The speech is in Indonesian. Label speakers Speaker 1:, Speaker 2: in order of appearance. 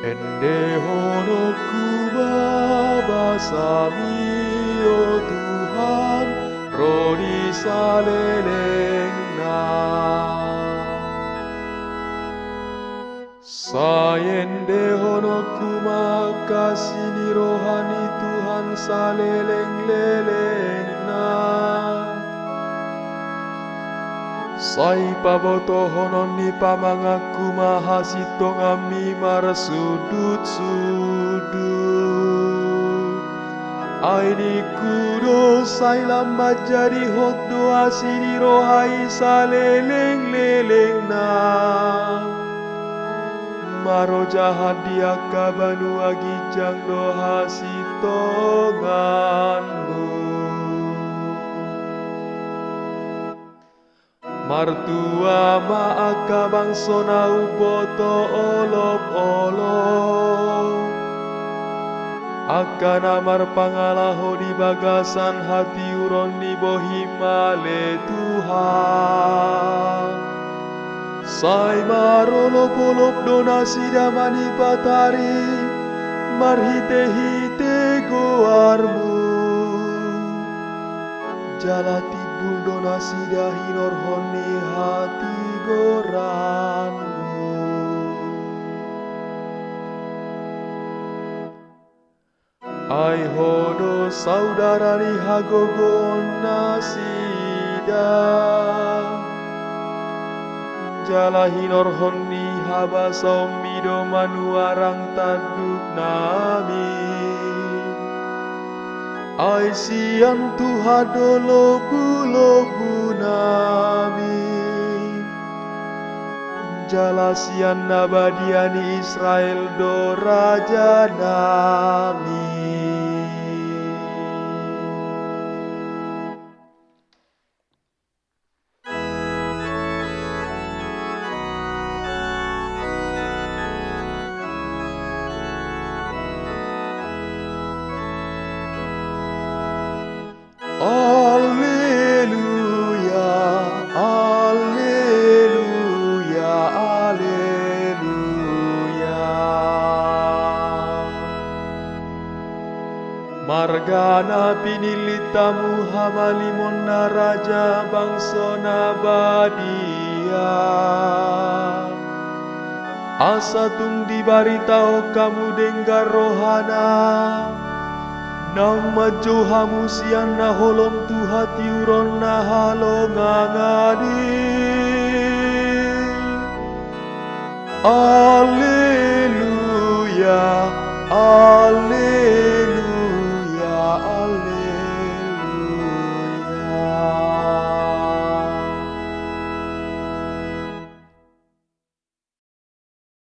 Speaker 1: Ende hono kubabasami, oh Tuhan, rodi salelengna. Sayende hono kumakasini rohani Tuhan saleleng-lelengna. Sai paboto honon ni pamangaku mahasito ngami marsudut-sudut. Aini kudo sai lambat jadi hok doa sini rohai saleleng-lelengna. Maro jahat dia kabanu agijang doha sitonganmu. Martua maaka bangsona uboto olop-olop. Akan amar pangalaho di bagasan hati uron ni bohimale Tuhan. Sai marolop-olop donasi damani patari, marhite-hite goarmu. Jalati bul donasi dahinor honi hati goranmu. Ai hodo saudara ni hagogon nasida. Jala hinor honi haba somido manuarang taduk nami. Ai sian tuhado lobu-lobu nami. Jala sian nabadiani Israel do raja nami. Alleluia, alleluia, alleluia. Margana pinilitamu hamalimonna raja bangsona badia. Asatung dibaritao kamu denggar rohana. Nang majohamu sian na holom tu hati uron na halongangani.